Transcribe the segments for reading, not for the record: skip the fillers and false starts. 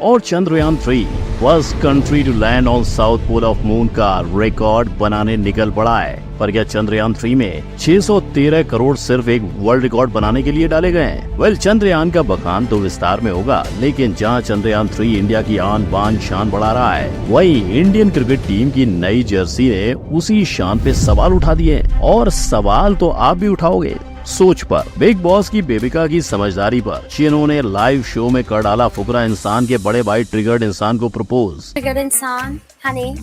और Chandrayaan 3 first country to land on south pole of moon का record बनाने निकल पड़ा है। पर क्या चंद्रयान 3 में 613 करोड़ सिर्फ एक वर्ल्ड रिकॉर्ड बनाने के लिए डाले गए हैं? वेल, चंद्रयान का बखान तो विस्तार में होगा, लेकिन जहां चंद्रयान 3 इंडिया की आन बान शान बढ़ा रहा है, वहीं इंडियन क्रिकेट टीम की नई जर्सी ने उसी शान पे सवाल उठा दिए। और सवाल तो आप भी उठाओगे। सोच पर बिग बॉस की बेबिका की समझदारी पर जिन्होंने लाइव शो में कर डाला फुकरा इंसान के बड़े भाई ट्रिगर्ड इंसान को प्रपोज। ट्रिगर्ड इंसान, Honey,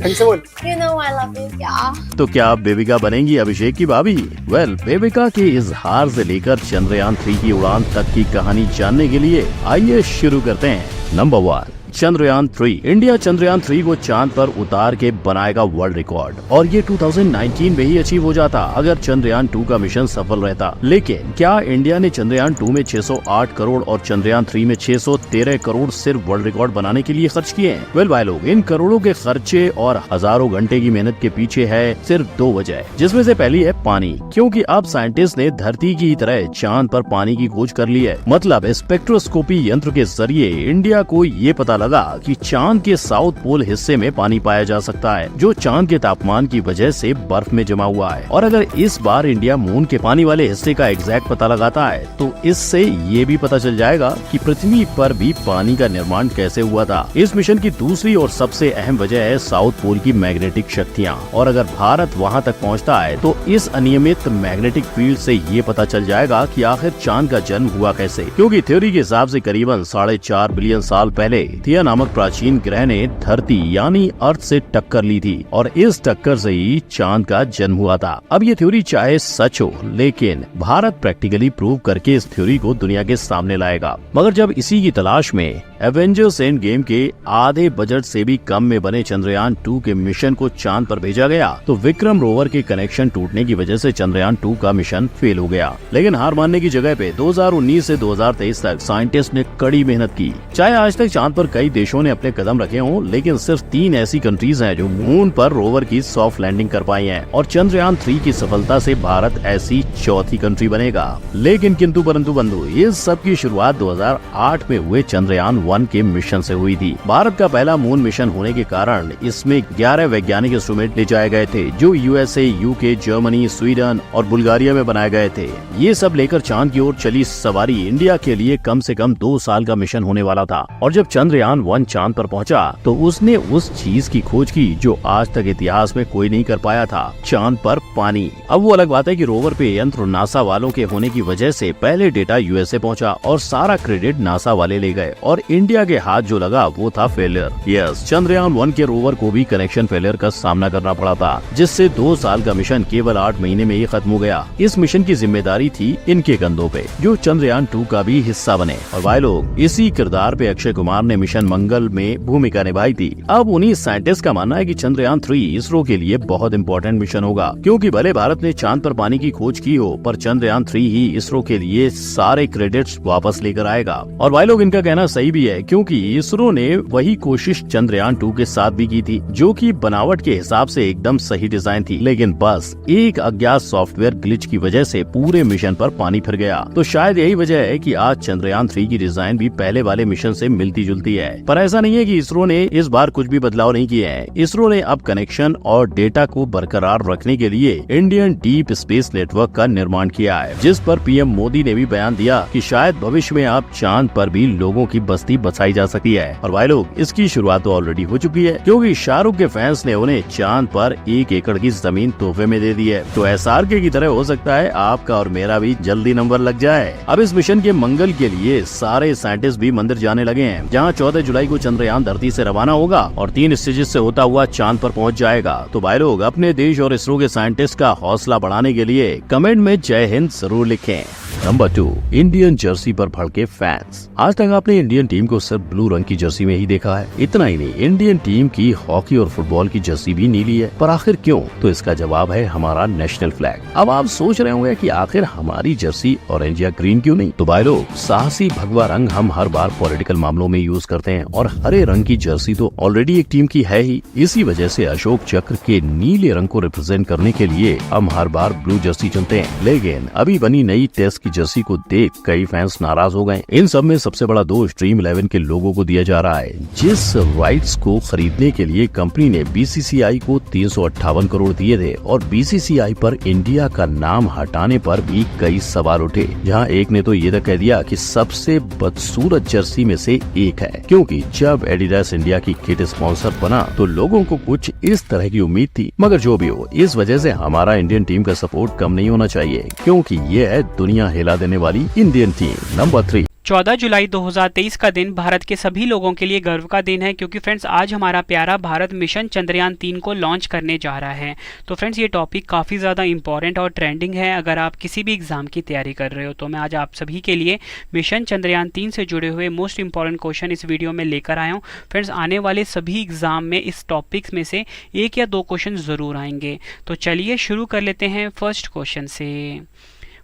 you know I love you, क्या? तो क्या अब बेबिका बनेंगी अभिषेक की भाभी? वेल, बेबिका के इजहार से लेकर चंद्रयान 3 की उड़ान तक की कहानी जानने के लिए आइए शुरू करते हैं। नंबर 1, चंद्रयान 3। इंडिया चंद्रयान 3 को चांद पर उतार के बनाएगा वर्ल्ड रिकॉर्ड, और ये 2019 में ही अचीव हो जाता अगर चंद्रयान 2 का मिशन सफल रहता। लेकिन क्या इंडिया ने चंद्रयान 2 में 608 करोड़ और चंद्रयान 3 में 613 करोड़ सिर्फ वर्ल्ड रिकॉर्ड बनाने के लिए खर्च किए हैं? वेल भाई लोग, इन करोड़ों के खर्चे और हजारों घंटे की मेहनत के पीछे है सिर्फ 2 वजह, जिसमें से पहली है पानी। क्योंकि अब साइंटिस्ट ने धरती की तरह चांद पर पानी की खोज कर ली है। मतलब स्पेक्ट्रोस्कोपी यंत्र के जरिए इंडिया को ये पता लगा कि चांद के साउथ पोल हिस्से में पानी पाया जा सकता है, जो चांद के तापमान की वजह से बर्फ में जमा हुआ है। और अगर इस बार इंडिया मून के पानी वाले हिस्से का एग्जैक्ट पता लगाता है, तो इससे ये भी पता चल जाएगा कि पृथ्वी पर भी पानी का निर्माण कैसे हुआ था। इस मिशन की दूसरी और सबसे अहम वजह है साउथ पोल की मैग्नेटिक शक्तियाँ। और अगर भारत वहाँ तक पहुँचता है, तो इस अनियमित मैग्नेटिक फील्ड से ये पता चल जाएगा कि आखिर चांद का जन्म हुआ कैसे। क्योंकि थ्योरी के हिसाब से करीबन 4.5 बिलियन साल पहले थिया नामक प्राचीन ग्रह ने धरती यानी अर्थ से टक्कर ली थी, और इस टक्कर से ही चांद का जन्म हुआ था। अब ये थ्योरी चाहे सच हो, लेकिन भारत प्रैक्टिकली प्रूव करके इस थ्योरी को दुनिया के सामने लाएगा। मगर जब इसी की तलाश में एवेंजर्स एंड गेम के आधे बजट से भी कम में बने चंद्रयान 2 के मिशन को चांद पर भेजा गया, तो विक्रम रोवर के कनेक्शन टूटने की वजह से चंद्रयान 2 का मिशन फेल हो गया। लेकिन हार मानने की जगह पे 2019 से 2023 तक साइंटिस्ट ने कड़ी मेहनत की। चाहे आज तक चांद पर कई देशों ने अपने कदम रखे हों, लेकिन सिर्फ 3 ऐसी कंट्रीज हैं जो मून पर रोवर की सॉफ्ट लैंडिंग कर पाई हैं, और चंद्रयान 3 की सफलता से भारत ऐसी चौथी कंट्री बनेगा। लेकिन किंतु परंतु बंधु, ये सब की शुरुआत 2008 में हुए चंद्रयान 1 के मिशन से हुई थी। भारत का पहला मून मिशन होने के कारण इसमें 11 वैज्ञानिक इंस्ट्रूमेंट ले जाए गए थे, जो यूएसए, यूके, जर्मनी, स्वीडन और बुल्गारिया में बनाए गए थे। ये सब लेकर चांद की ओर चली सवारी इंडिया के लिए कम से कम 2 साल का मिशन होने वाला था। और जब चंद्रयान 1 चांद पर पहुंचा, तो उसने उस चीज की खोज की जो आज तक इतिहास में कोई नहीं कर पाया था, चांद पर पानी। अब वो अलग बात है कि रोवर पे यंत्र नासा वालों के होने की वजह से पहले डेटा यूएसए पहुंचा और सारा क्रेडिट नासा वाले ले गए, और इंडिया के हाथ जो लगा वो था फेलियर। यस, चंद्रयान 1 के रोवर को भी कनेक्शन फेलियर का सामना करना पड़ा था, जिससे 2 साल का मिशन केवल 8 महीने में ही खत्म हो गया। इस मिशन की जिम्मेदारी थी इनके कंधों पे, जो चंद्रयान 2 का भी हिस्सा बने। और भाई लोग, इसी किरदार पे अक्षय कुमार ने मिशन मंगल में भूमिका निभाई थी। अब उन्हीं साइंटिस्ट का मानना है कि चंद्रयान 3 इसरो के लिए बहुत इंपॉर्टेंट मिशन होगा, क्योंकि भले भारत ने चांद पर पानी की खोज की हो, पर चंद्रयान 3 ही इसरो के लिए सारे क्रेडिट्स वापस लेकर आएगा। और भाई लोग, इनका कहना सही भी है, क्योंकि इसरो ने वही कोशिश चंद्रयान 2 के साथ भी की थी, जो कि बनावट के हिसाब से एकदम सही डिजाइन थी। लेकिन बस एक अज्ञात सॉफ्टवेयर ग्लिच की वजह से पूरे मिशन पर पानी फिर गया। तो शायद यही वजह है कि आज चंद्रयान 3 की डिजाइन भी पहले वाले मिशन से मिलती जुलती है। पर ऐसा नहीं है कि इसरो ने इस बार कुछ भी बदलाव नहीं किए हैं। इसरो ने अब कनेक्शन और डेटा को बरकरार रखने के लिए इंडियन डीप स्पेस नेटवर्क का निर्माण किया है, जिस पर पीएम मोदी ने भी बयान दिया कि शायद भविष्य में अब चांद पर भी लोगों की बस्ती बसाई जा सकती है। और भाई लोग, इसकी शुरुआत तो ऑलरेडी हो चुकी है, क्योंकि शाहरुख के फैंस ने उन्हें चांद पर 1 एकड़ की जमीन तोहफे में दे दी है। तो एसआरके की तरह हो सकता है आपका और मेरा भी जल्दी नंबर लग जाए। अब इस मिशन के मंगल के लिए सारे साइंटिस्ट भी मंदिर जाने लगे हैं, जहाँ 14 जुलाई को चंद्रयान धरती से रवाना होगा और 3 स्टेजेस से होता हुआ चांद पर पहुँच जाएगा। तो भाई लोग, अपने देश और इसरो के साइंटिस्ट का हौसला बढ़ाने के लिए कमेंट में जय हिंद जरूर लिखें। नंबर 2, इंडियन जर्सी पर भड़के फैंस। आज तक आपने इंडियन टीम को सिर्फ ब्लू रंग की जर्सी में ही देखा है। इतना ही नहीं, इंडियन टीम की हॉकी और फुटबॉल की जर्सी भी नीली है। पर आखिर क्यों? तो इसका जवाब है हमारा नेशनल फ्लैग। अब आप सोच रहे होंगे कि आखिर हमारी जर्सी ऑरेंज या ग्रीन क्यों नहीं? तो भाई लोग, साहसी भगवा रंग हम हर बार पॉलिटिकल मामलों में यूज करते हैं और हरे रंग की जर्सी तो ऑलरेडी एक टीम की है ही। इसी वजह से अशोक चक्र के नीले रंग को रिप्रेजेंट करने के लिए हम हर बार ब्लू जर्सी चुनते हैं। लेकिन अभी बनी नई टेस्ट की जर्सी को देख कई फैंस नाराज हो गए। इन सब में सबसे बड़ा दोष ड्रीम 11 के लोगों को दिया जा रहा है। जिस राइट्स को खरीदने के लिए कंपनी ने बीसीसीआई को 358 करोड़ दिए थे और बीसीसीआई पर इंडिया का नाम हटाने पर भी कई सवाल उठे, जहां एक ने तो ये तक कह दिया कि सबसे बदसूरत जर्सी में से एक है, क्योंकि जब एडिडास इंडिया की किट स्पॉन्सर बना तो लोगों को कुछ इस तरह की उम्मीद थी। मगर जो भी हो, इस वजह से हमारा इंडियन टीम का सपोर्ट कम नहीं होना चाहिए, क्योंकि ये है दुनिया हिला देने वाली इंडियन टीम। नंबर 3, 14 जुलाई 2023 का दिन भारत के सभी लोगों के लिए गर्व का दिन है, क्योंकि फ्रेंड्स आज हमारा प्यारा भारत मिशन चंद्रयान 3 को लॉन्च करने जा रहा है। तो फ्रेंड्स ये टॉपिक काफ़ी ज़्यादा इंपॉर्टेंट और ट्रेंडिंग है। अगर आप किसी भी एग्जाम की तैयारी कर रहे हो तो मैं आज आप सभी के लिए मिशन चंद्रयान 3 से जुड़े हुए मोस्ट इंपॉर्टेंट क्वेश्चन इस वीडियो में लेकर आया हूँ। फ्रेंड्स आने वाले सभी एग्जाम में इस टॉपिक्स में से 1 या 2 क्वेश्चन ज़रूर आएंगे। तो चलिए शुरू कर लेते हैं फर्स्ट क्वेश्चन से।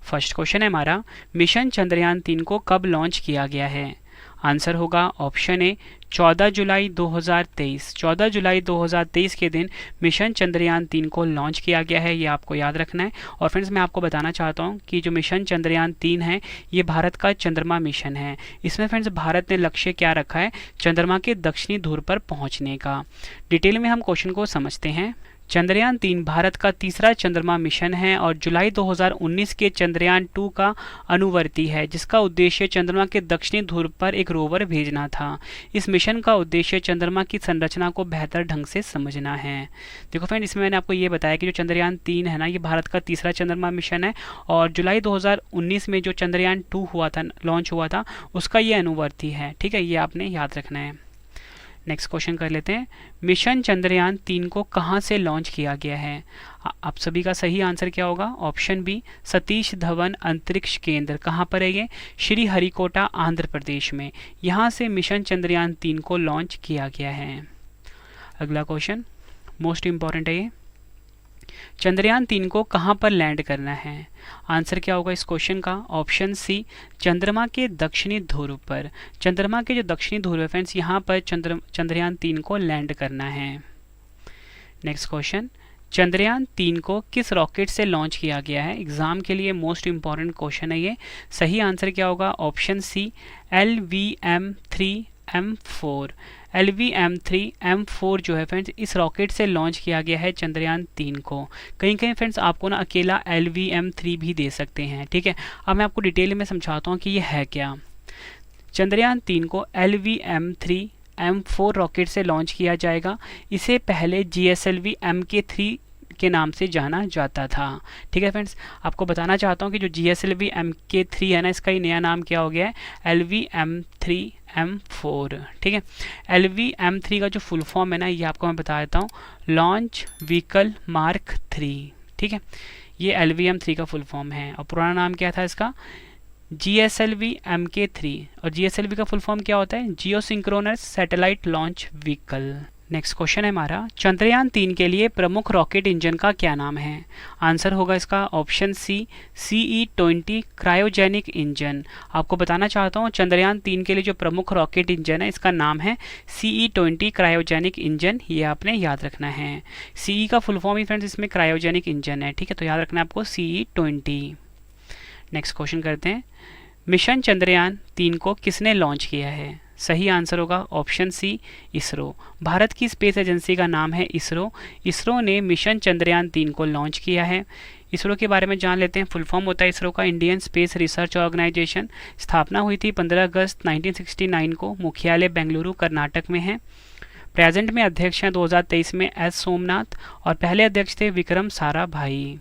फर्स्ट क्वेश्चन है हमारा, मिशन चंद्रयान 3 को कब लॉन्च किया गया है? आंसर होगा ऑप्शन ए 14 जुलाई 2023। 14 जुलाई 2023 के दिन मिशन चंद्रयान 3 को लॉन्च किया गया है, ये आपको याद रखना है। और फ्रेंड्स मैं आपको बताना चाहता हूँ कि जो मिशन चंद्रयान 3 है ये भारत का चंद्रमा मिशन है। इसमें फ्रेंड्स भारत ने लक्ष्य क्या रखा है? चंद्रमा के दक्षिणी ध्रुव पर पहुँचने का। डिटेल में हम क्वेश्चन को समझते हैं। चंद्रयान 3 भारत का तीसरा चंद्रमा मिशन है और जुलाई 2019 के चंद्रयान 2 का अनुवर्ती है, जिसका उद्देश्य चंद्रमा के दक्षिणी ध्रुव पर एक रोवर भेजना था। इस मिशन का उद्देश्य चंद्रमा की संरचना को बेहतर ढंग से समझना है। देखो फ्रेंड, इसमें मैंने आपको ये बताया कि जो चंद्रयान 3 है ना, ये भारत का तीसरा चंद्रमा मिशन है और जुलाई 2019 में जो चंद्रयान 2 हुआ था, लॉन्च हुआ था, उसका ये अनुवर्ती है। ठीक है, ये आपने याद रखना है। नेक्स्ट क्वेश्चन कर लेते हैं। मिशन चंद्रयान 3 को कहाँ से लॉन्च किया गया है? आप सभी का सही आंसर क्या होगा? ऑप्शन बी सतीश धवन अंतरिक्ष केंद्र। कहाँ पर है ये? श्री हरिकोटा आंध्र प्रदेश में। यहाँ से मिशन चंद्रयान 3 को लॉन्च किया गया है। अगला क्वेश्चन मोस्ट इंपॉर्टेंट है ये। चंद्रयान 3 को कहाँ पर लैंड करना है? आंसर क्या होगा इस क्वेश्चन का? ऑप्शन सी चंद्रमा के दक्षिणी ध्रुव पर। चंद्रमा के जो दक्षिणी ध्रुव है फ्रेंड्स, यहाँ पर चंद्रयान 3 को लैंड करना है। नेक्स्ट क्वेश्चन, चंद्रयान 3 को किस रॉकेट से लॉन्च किया गया है? एग्जाम के लिए मोस्ट इंपॉर्टेंट क्वेश्चन है ये। सही आंसर क्या होगा? Option C LVM-3M4। LVM-3M4 जो है फ्रेंड्स, इस रॉकेट से लॉन्च किया गया है चंद्रयान 3 को। कहीं कहीं फ्रेंड्स आपको ना अकेला LVM-3 भी दे सकते हैं। ठीक है, अब मैं आपको डिटेल में समझाता हूँ कि ये है क्या। चंद्रयान 3 को LVM-3M4 रॉकेट से लॉन्च किया जाएगा। इसे पहले GSLV MK3 के नाम से जाना जाता था। ठीक है फ्रेंड्स, आपको बताना चाहता हूँ कि जो GSLV MK3 है ना, इसका ही नया नाम क्या हो गया है? LVM-3M4। ठीक है, LVM-3 का जो फुल फॉर्म है ना, ये आपको मैं बता देता हूँ, लॉन्च व्हीकल मार्क 3। ठीक है, ये LVM-3 का फुल फॉर्म है और पुराना नाम क्या था इसका? GSLV MK3। और GSLV का फुल फॉर्म क्या होता है? Geosynchronous satellite launch vehicle. Next question है हमारा, चंद्रयान 3 के लिए प्रमुख रॉकेट इंजन का क्या नाम है? आंसर होगा इसका option C CE-20 cryogenic engine. आपको बताना चाहता हूँ चंद्रयान 3 के लिए जो प्रमुख रॉकेट इंजन है, इसका नाम है CE-20 क्रायोजेनिक इंजन। ये आपने याद रखना है। CE का फुल फॉर्म ही फ्रेंड्स इसमें क्रायोजेनिक इंजन है। ठीक है, तो याद रखना है आपको CE-20। नेक्स्ट क्वेश्चन करते हैं। मिशन चंद्रयान 3 को किसने लॉन्च किया है? सही आंसर होगा ऑप्शन सी इसरो। भारत की स्पेस एजेंसी का नाम है इसरो। इसरो ने मिशन चंद्रयान 3 को लॉन्च किया है। इसरो के बारे में जान लेते हैं। फुल फॉर्म होता है इसरो का इंडियन स्पेस रिसर्च ऑर्गेनाइजेशन। स्थापना हुई थी 15 अगस्त 1969 को। मुख्यालय बेंगलुरु कर्नाटक में है। प्रेजेंट में अध्यक्ष हैं 2023 में एस सोमनाथ और पहले अध्यक्ष थे विक्रम साराभाई।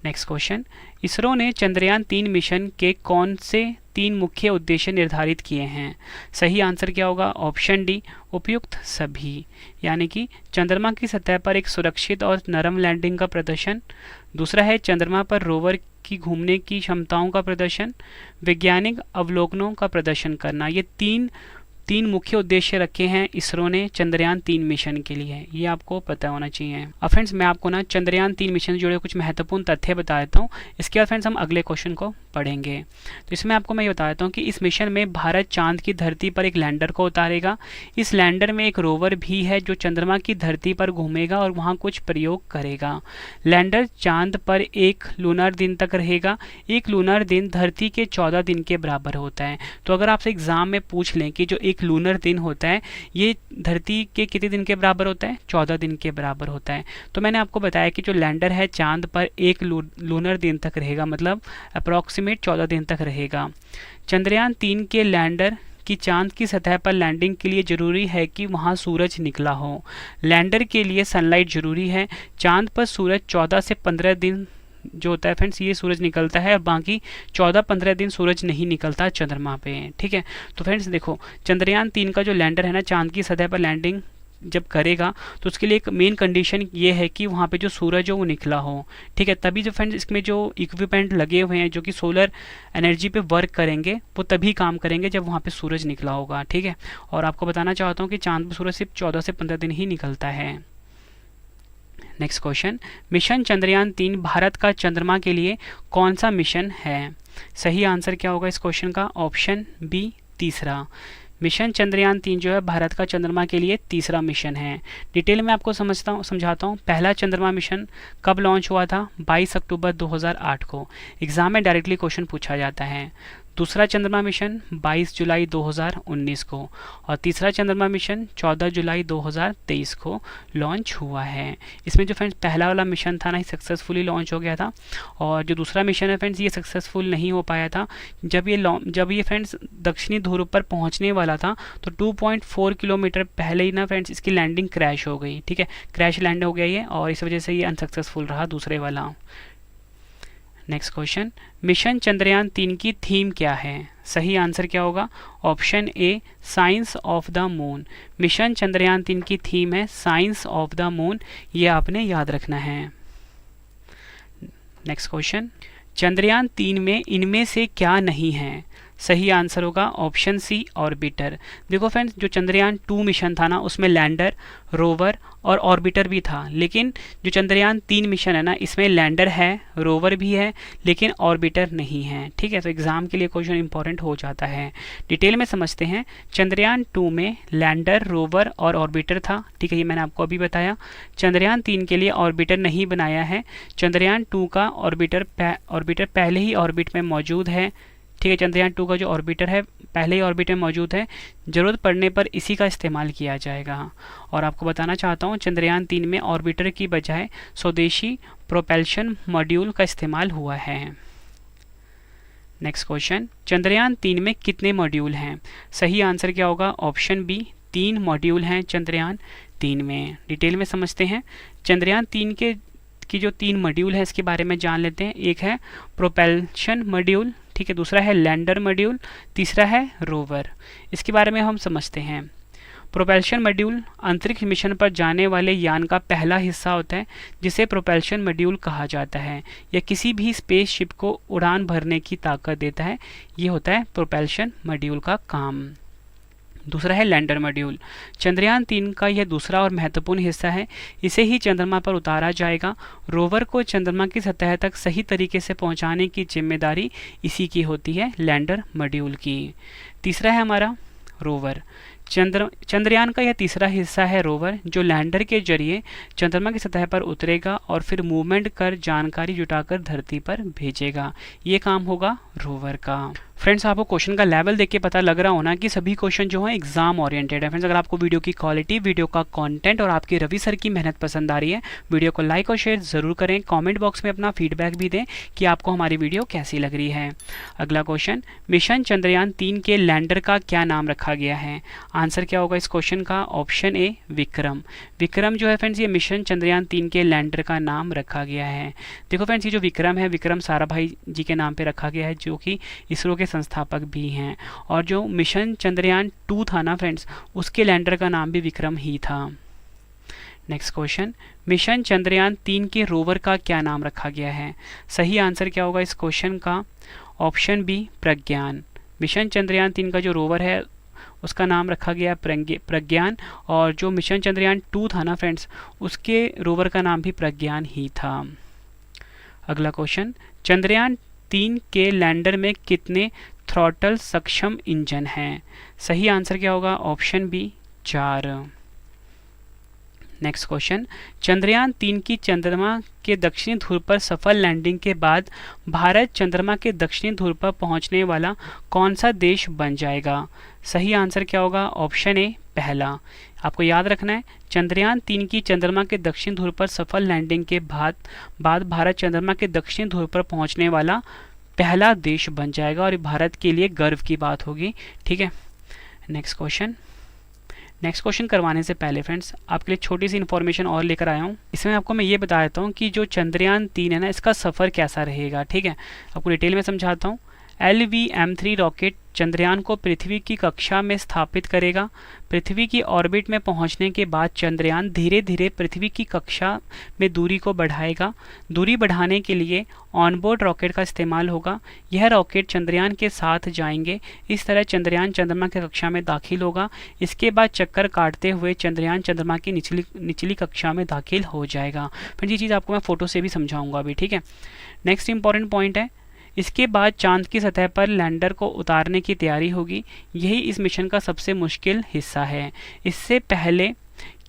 नेक्स्ट क्वेश्चन, इसरो ने चंद्रयान 3 मिशन के कौन से 3 मुख्य उद्देश्य निर्धारित किए हैं? सही आंसर क्या होगा? ऑप्शन डी उपयुक्त सभी, यानी कि चंद्रमा की सतह पर एक सुरक्षित और नरम लैंडिंग का प्रदर्शन। दूसरा है चंद्रमा पर रोवर की घूमने की क्षमताओं का प्रदर्शन। वैज्ञानिक अवलोकनों का प्रदर्शन करना। ये 3 तीन मुख्य उद्देश्य रखे हैं इसरो ने चंद्रयान 3 मिशन के लिए, ये आपको पता होना चाहिए। अब फ्रेंड्स मैं आपको ना चंद्रयान 3 मिशन से जुड़े कुछ महत्वपूर्ण तथ्य बता देता हूँ, इसके बाद फ्रेंड्स हम अगले क्वेश्चन को पढ़ेंगे। तो इसमें आपको मैं ये बता देता हूँ कि इस मिशन में भारत चांद की धरती पर एक लैंडर को उतारेगा। इस लैंडर में एक रोवर भी है जो चंद्रमा की धरती पर घूमेगा और वहाँ कुछ प्रयोग करेगा। लैंडर चांद पर एक लूनर दिन तक रहेगा। एक लूनर दिन धरती के 14 दिन के बराबर होता है। तो अगर आपसे एग्जाम में पूछ लें कि जो एक लूनर दिन होता है ये धरती के कितने दिन के बराबर होता है, 14 दिन के बराबर होता है। तो मैंने आपको बताया कि जो लैंडर है चांद पर एक लूनर दिन तक रहेगा, मतलब अप्रॉक्सीमेट 14 दिन तक रहेगा। चंद्रयान 3 के लैंडर कि चांद की सतह पर लैंडिंग के लिए जरूरी है कि वहां सूरज निकला हो। लैंडर के लिए सनलाइट जरूरी है। चांद पर सूरज 14 से 15 दिन जो होता है फ्रेंड्स ये सूरज निकलता है और बाकी 14-15 दिन सूरज नहीं निकलता चंद्रमा पे, ठीक है। तो फ्रेंड्स देखो चंद्रयान 3 का जो लैंडर है ना चांद की सतह पर लैंडिंग जब करेगा तो उसके लिए एक मेन कंडीशन ये है कि वहाँ पे जो सूरज हो वो निकला हो, ठीक है। तभी जो फ्रेंड्स इसमें जो इक्विपमेंट लगे हुए हैं जो कि सोलर एनर्जी पे वर्क करेंगे वो तभी काम करेंगे जब वहाँ पे सूरज निकला होगा, ठीक है। और आपको बताना चाहता हूँ कि चांद पर सूरज सिर्फ 14 से 15 दिन ही निकलता है। Next question, mission Chandrayaan 3 Bharat का चंद्रमा के लिए कौन सा मिशन है? सही आंसर क्या होगा इस क्वेश्चन का? ऑप्शन बी तीसरा। मिशन चंद्रयान 3 जो है भारत का चंद्रमा के लिए तीसरा मिशन है। डिटेल में आपको समझाता हूँ। पहला चंद्रमा मिशन कब लॉन्च हुआ था? 22 अक्टूबर 2008 को। एग्जाम में डायरेक्टली क्वेश्चन पूछा जाता है। दूसरा चंद्रमा मिशन 22 जुलाई 2019 को और तीसरा चंद्रमा मिशन 14 जुलाई 2023 को लॉन्च हुआ है। इसमें जो फ्रेंड्स पहला वाला मिशन था ना ये सक्सेसफुली लॉन्च हो गया था और जो दूसरा मिशन है फ्रेंड्स ये सक्सेसफुल नहीं हो पाया था। जब ये फ्रेंड्स दक्षिणी ध्रुव पर पहुंचने वाला था तो 2.4 किलोमीटर पहले ही ना फ्रेंड्स इसकी लैंडिंग क्रैश हो गई, ठीक है। क्रैश लैंड हो गया ये और इस वजह से ये अनसक्सेसफुल रहा दूसरे वाला। नेक्स्ट क्वेश्चन, मिशन चंद्रयान 3 की थीम क्या है? सही आंसर क्या होगा? Option A science of the moon. Mission Chandrayaan 3 की थीम है साइंस ऑफ द मून, ये आपने याद रखना है। नेक्स्ट क्वेश्चन, चंद्रयान 3 में इनमें से क्या नहीं है? सही आंसर होगा ऑप्शन सी ऑर्बिटर। देखो फ्रेंड्स जो चंद्रयान 2 मिशन था ना उसमें लैंडर, रोवर और ऑर्बिटर भी था, लेकिन जो चंद्रयान 3 मिशन है ना इसमें लैंडर है, रोवर भी है लेकिन ऑर्बिटर नहीं है, ठीक है। तो एग्जाम के लिए क्वेश्चन इंपॉर्टेंट हो जाता है। डिटेल में समझते हैं। चंद्रयान 2 में लैंडर, रोवर और ऑर्बिटर था, ठीक है, ये मैंने आपको अभी बताया। चंद्रयान 3 के लिए ऑर्बिटर नहीं बनाया है। चंद्रयान 2 का ऑर्बिटर पहले ही ऑर्बिट में मौजूद है, ठीक है। चंद्रयान 2 का जो ऑर्बिटर है पहले ही ऑर्बिट में मौजूद है, ज़रूरत पड़ने पर इसी का इस्तेमाल किया जाएगा। और आपको बताना चाहता हूँ चंद्रयान 3 में ऑर्बिटर की बजाय स्वदेशी प्रोपल्शन मॉड्यूल का इस्तेमाल हुआ है। नेक्स्ट क्वेश्चन, चंद्रयान 3 में कितने मॉड्यूल हैं? सही आंसर क्या होगा? ऑप्शन बी 3 मॉड्यूल हैं चंद्रयान 3 में। डिटेल में समझते हैं। चंद्रयान 3 की जो 3 मॉड्यूल है इसके बारे में जान लेते हैं। एक है प्रोपल्शन मॉड्यूल, ठीक है, दूसरा है लैंडर मॉड्यूल, तीसरा है रोवर। इसके बारे में हम समझते हैं। प्रोपल्शन मॉड्यूल अंतरिक्ष मिशन पर जाने वाले यान का पहला हिस्सा होता है जिसे प्रोपल्शन मॉड्यूल कहा जाता है। यह किसी भी स्पेसशिप को उड़ान भरने की ताकत देता है। ये होता है प्रोपल्शन मॉड्यूल का काम। दूसरा है लैंडर मॉड्यूल। चंद्रयान 3 का यह दूसरा और महत्वपूर्ण हिस्सा है। इसे ही चंद्रमा पर उतारा जाएगा। रोवर को चंद्रमा की सतह तक सही तरीके से पहुंचाने की जिम्मेदारी इसी की होती है, लैंडर मॉड्यूल की। तीसरा है हमारा रोवर। चंद्रयान का यह तीसरा हिस्सा है रोवर, जो लैंडर के जरिए चंद्रमा की सतह पर उतरेगा और फिर मूवमेंट कर जानकारी जुटाकर धरती पर भेजेगा। ये काम होगा रोवर का। फ्रेंड्स आपको क्वेश्चन का लेवल देख के पता लग रहा होना कि सभी क्वेश्चन जो हैं एग्जाम ओरिएंटेड है। फ्रेंड्स अगर आपको वीडियो की क्वालिटी, वीडियो का कंटेंट और आपकी रवि सर की मेहनत पसंद आ रही है, वीडियो को लाइक और शेयर जरूर करें। कमेंट बॉक्स में अपना फीडबैक भी दें कि आपको हमारी वीडियो कैसी लग रही है। अगला क्वेश्चन, मिशन चंद्रयान 3 के लैंडर का क्या नाम रखा गया है? आंसर क्या होगा इस क्वेश्चन का? Option A Vikram. विक्रम जो है फ्रेंड्स ये मिशन चंद्रयान 3 के लैंडर का नाम रखा गया है। देखो फ्रेंड्स ये जो विक्रम है विक्रम साराभाई जी के नाम पे रखा गया है, जो कि इसरो के संस्थापक भी हैं। और जो मिशन चंद्रयान 2 था ना फ्रेंड्स उसके लैंडर का नाम भी विक्रम ही था। नेक्स्ट क्वेश्चन, मिशन चंद्रयान 3 के रोवर का क्या नाम रखा गया है? सही आंसर क्या होगा इस क्वेश्चन का? ऑप्शन बी प्रज्ञान। मिशन चंद्रयान 3 का जो रोवर है उसका नाम रखा गया प्रज्ञान, और जो मिशन चंद्रयान 2 था ना फ्रेंड्स, उसके रोवर का नाम भी प्रज्ञान ही था। अगला क्वेश्चन, चंद्रयान 3 के लैंडर में कितने थ्रॉटल सक्षम इंजन हैं? सही आंसर क्या होगा? Option B 4। Next question, Chandrayaan 3 की चंद्रमा के दक्षिणी ध्रुव पर सफल लैंडिंग के बाद भारत चंद्रमा के दक्षिणी ध्रुव पर पहुंचने वाला कौन सा देश बन जाएगा? सही आंसर क्या होगा? ऑप्शन ए पहला। आपको याद रखना है, चंद्रयान 3 की चंद्रमा के दक्षिणी ध्रुव पर सफल लैंडिंग के बाद भारत चंद्रमा के दक्षिणी ध्रुव पर पहुंचने वाला पहला देश बन जाएगा, और ये भारत के लिए गर्व की बात होगी। ठीक है, नेक्स्ट क्वेश्चन करवाने से पहले फ्रेंड्स आपके लिए छोटी सी इन्फॉर्मेशन और लेकर आया हूँ। इसमें आपको मैं ये बता देता हूँ कि जो चंद्रयान 3 है ना, इसका सफ़र कैसा रहेगा। ठीक है, आपको डिटेल में समझाता हूँ। LVM-3 रॉकेट चंद्रयान को पृथ्वी की कक्षा में स्थापित करेगा। पृथ्वी की ऑर्बिट में पहुंचने के बाद चंद्रयान धीरे धीरे पृथ्वी की कक्षा में दूरी को बढ़ाएगा। दूरी बढ़ाने के लिए ऑनबोर्ड रॉकेट का इस्तेमाल होगा। यह रॉकेट चंद्रयान के साथ जाएंगे। इस तरह चंद्रयान चंद्रमा की कक्षा में दाखिल होगा। इसके बाद चक्कर काटते हुए चंद्रयान चंद्रमा की निचली कक्षा में दाखिल हो जाएगा। फिर ये चीज़ आपको मैं फ़ोटो से भी समझाऊंगा अभी। ठीक है, नेक्स्ट इंपॉर्टेंट पॉइंट है, इसके बाद चांद की सतह पर लैंडर को उतारने की तैयारी होगी। यही इस मिशन का सबसे मुश्किल हिस्सा है। इससे पहले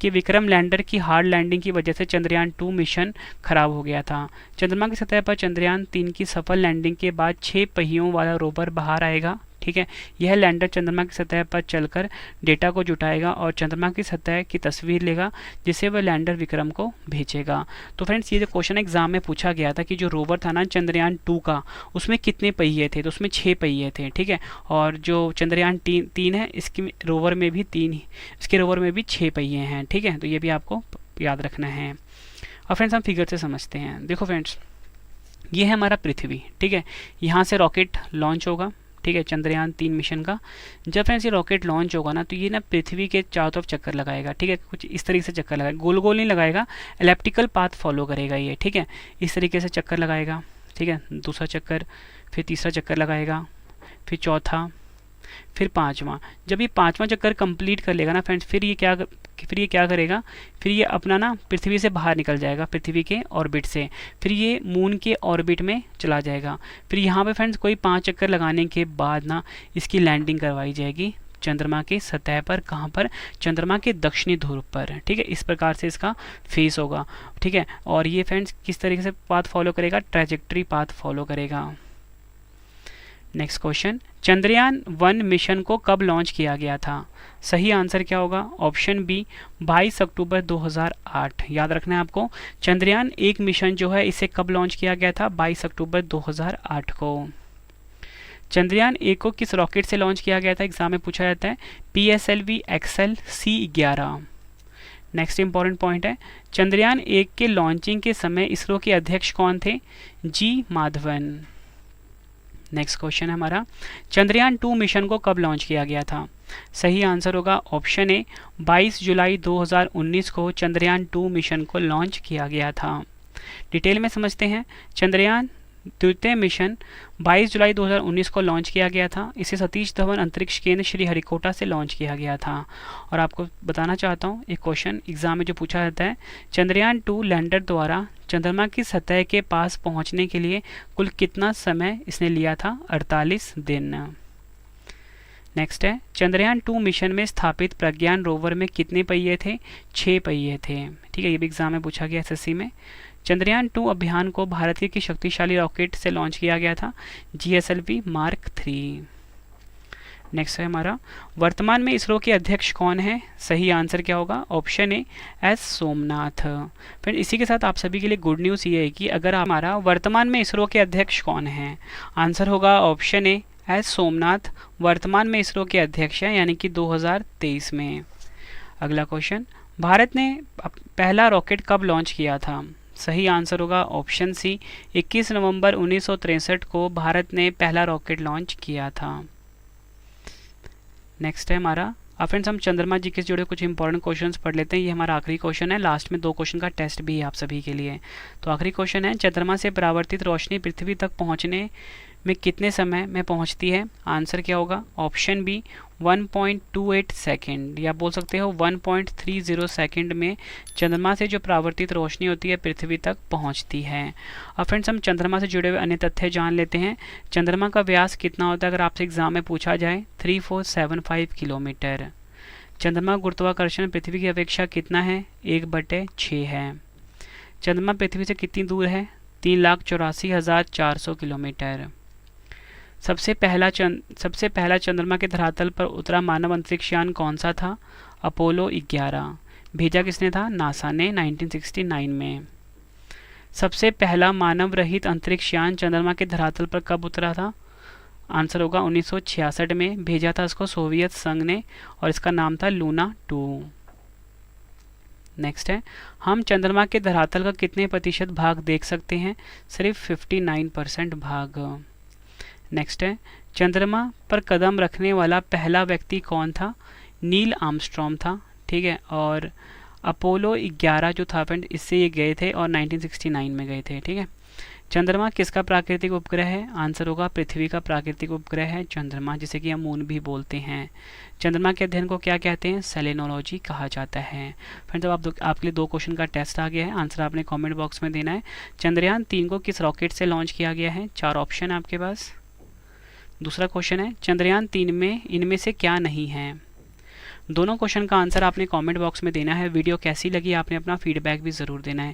कि विक्रम लैंडर की हार्ड लैंडिंग की वजह से चंद्रयान 2 मिशन खराब हो गया था। चंद्रमा की सतह पर चंद्रयान 3 की सफल लैंडिंग के बाद 6 पहियों वाला रोवर बाहर आएगा। ठीक है, यह लैंडर चंद्रमा की सतह पर चलकर डेटा को जुटाएगा और चंद्रमा की सतह की तस्वीर लेगा, जिसे वह लैंडर विक्रम को भेजेगा। तो फ्रेंड्स, ये जो क्वेश्चन एग्जाम में पूछा गया था कि जो रोवर था ना चंद्रयान 2 का, उसमें कितने पहिए थे, तो उसमें 6 पहिए थे। ठीक है, और जो चंद्रयान 3 है, इसके रोवर में भी 6 पहिए हैं। ठीक है, तो ये भी आपको याद रखना है। और फ्रेंड्स, हम फिगर से समझते हैं। देखो फ्रेंड्स, ये है हमारा पृथ्वी। ठीक है, यहाँ से रॉकेट लॉन्च होगा। ठीक है, चंद्रयान 3 मिशन का जब फ्रेंड्स ये रॉकेट लॉन्च होगा ना, तो ये ना पृथ्वी के चारों तरफ चक्कर लगाएगा। ठीक है, कुछ इस तरीके से चक्कर लगाएगा, गोल गोल नहीं लगाएगा, एलिप्टिकल पाथ फॉलो करेगा ये। ठीक है, इस तरीके से चक्कर लगाएगा। ठीक है, दूसरा चक्कर, फिर तीसरा चक्कर लगाएगा, फिर चौथा, फिर पाँचवा। जब ये पाँचवा चक्कर कंप्लीट कर लेगा ना फ्रेंड्स, फिर ये क्या करेगा, फिर ये अपना ना पृथ्वी से बाहर निकल जाएगा, पृथ्वी के ऑर्बिट से। फिर ये मून के ऑर्बिट में चला जाएगा। फिर यहाँ पे फ्रेंड्स कोई 5 चक्कर लगाने के बाद ना इसकी लैंडिंग करवाई जाएगी चंद्रमा के सतह पर। कहाँ पर? चंद्रमा के दक्षिणी ध्रुव पर। ठीक है, इस प्रकार से इसका फेस होगा। ठीक है, और ये फ्रेंड्स किस तरीके से पाथ फॉलो करेगा? ट्रैजेक्टरी पाथ फॉलो करेगा। नेक्स्ट क्वेश्चन, चंद्रयान 1 मिशन को कब लॉन्च किया गया था? सही आंसर क्या होगा? ऑप्शन बी 22 अक्टूबर 2008। याद रखना है आपको, चंद्रयान 1 मिशन जो है इसे कब लॉन्च किया गया था? 22 अक्टूबर 2008 को। चंद्रयान 1 को किस रॉकेट से लॉन्च किया गया था? एग्जाम में पूछा जाता है। PSLV XL C11। Next important point है, चंद्रयान 1 के लॉन्चिंग के समय इसरो के अध्यक्ष कौन थे? G माधवन। नेक्स्ट क्वेश्चन है हमारा, चंद्रयान 2 मिशन को कब लॉन्च किया गया था? सही आंसर होगा ऑप्शन ए 22 जुलाई 2019 को चंद्रयान 2 मिशन को लॉन्च किया गया था। डिटेल में समझते हैं। चंद्रयान द्वितीय मिशन 22 जुलाई 2019 को लॉन्च किया गया था। इसे सतीश धवन अंतरिक्ष केंद्र श्रीहरिकोटा से लॉन्च किया गया था। और आपको बताना चाहता हूँ, एक क्वेश्चन एग्जाम में जो पूछा जाता है, चंद्रयान 2 लैंडर द्वारा चंद्रमा की सतह के पास पहुँचने के लिए कुल कितना समय इसने लिया था? 48 दिन। नेक्स्ट है, चंद्रयान 2 मिशन में स्थापित प्रज्ञान रोवर में कितने पहिए थे? 6 पहिए थे। ठीक है, ये भी एग्जाम में पूछा गया SSC में। चंद्रयान 2 अभियान को भारत की शक्तिशाली रॉकेट से लॉन्च किया गया था? GSLV Mark 3। नेक्स्ट है हमारा, वर्तमान में इसरो के अध्यक्ष कौन है? सही आंसर क्या होगा? Option A S Somnath. फिर इसी के साथ आप सभी के लिए गुड न्यूज़ ये है कि अगर हमारा वर्तमान में इसरो के अध्यक्ष कौन है, आंसर होगा ऑप्शन ए S सोमनाथ वर्तमान में इसरो के अध्यक्ष हैं, यानी कि 2023 में। अगला क्वेश्चन, भारत ने पहला रॉकेट कब लॉन्च किया था? सही आंसर होगा ऑप्शन सी 21 नवंबर 1963 को भारत ने पहला रॉकेट लॉन्च किया था। नेक्स्ट है हमारा, अब फ्रेंड्स हम चंद्रमा जी के जुड़े कुछ इंपॉर्टेंट क्वेश्चंस पढ़ लेते हैं। ये हमारा आखिरी क्वेश्चन है, लास्ट में 2 क्वेश्चन का टेस्ट भी है आप सभी के लिए। तो आखिरी क्वेश्चन है, चंद्रमा से परावर्तित रोशनी पृथ्वी तक पहुंचने में कितने समय में पहुंचती है? आंसर क्या होगा? ऑप्शन बी 1.28 सेकेंड, या बोल सकते हो 1.30 सेकेंड में चंद्रमा से जो परावर्तित रोशनी होती है पृथ्वी तक पहुंचती है। अब फ्रेंड्स हम चंद्रमा से जुड़े हुए अन्य तथ्य जान लेते हैं। चंद्रमा का व्यास कितना होता है अगर आपसे एग्जाम में पूछा जाए? 3475 किलोमीटर। चंद्रमा गुरुत्वाकर्षण पृथ्वी की अपेक्षा कितना है? 1/6 है। चंद्रमा पृथ्वी से कितनी दूर है? 3,84,400 किलोमीटर। सबसे पहला चंद्रमा के धरातल पर उतरा मानव अंतरिक्षयान कौन सा था? अपोलो 11। भेजा किसने था? नासा ने 1969 में। सबसे पहला मानव रहित अंतरिक्षयान चंद्रमा के धरातल पर कब उतरा था? आंसर होगा 1966 में। भेजा था इसको सोवियत संघ ने और इसका नाम था लूना 2। नेक्स्ट है, हम चंद्रमा के धरातल का कितने प्रतिशत भाग देख सकते हैं? सिर्फ 59% भाग। नेक्स्ट है, चंद्रमा पर कदम रखने वाला पहला व्यक्ति कौन था? नील आर्मस्ट्रॉन्ग था। ठीक है, और अपोलो 11 जो था फ्रेंड, इससे ये गए थे और 1969 में गए थे। ठीक है, चंद्रमा किसका प्राकृतिक उपग्रह है? आंसर होगा पृथ्वी का प्राकृतिक उपग्रह है चंद्रमा, जिसे कि हम मून भी बोलते हैं। चंद्रमा के अध्ययन को क्या कहते हैं? सेलेनोलॉजी कहा जाता है। फ्रेंड्स अब आपके लिए 2 क्वेश्चन का टेस्ट आ गया है, आंसर आपने कमेंट बॉक्स में देना है। चंद्रयान 3 को किस रॉकेट से लॉन्च किया गया है? 4 ऑप्शन है आपके पास। दूसरा क्वेश्चन है, चंद्रयान 3 में इनमें से क्या नहीं है? दोनों क्वेश्चन का आंसर आपने कमेंट बॉक्स में देना है। वीडियो कैसी लगी आपने अपना फीडबैक भी ज़रूर देना है।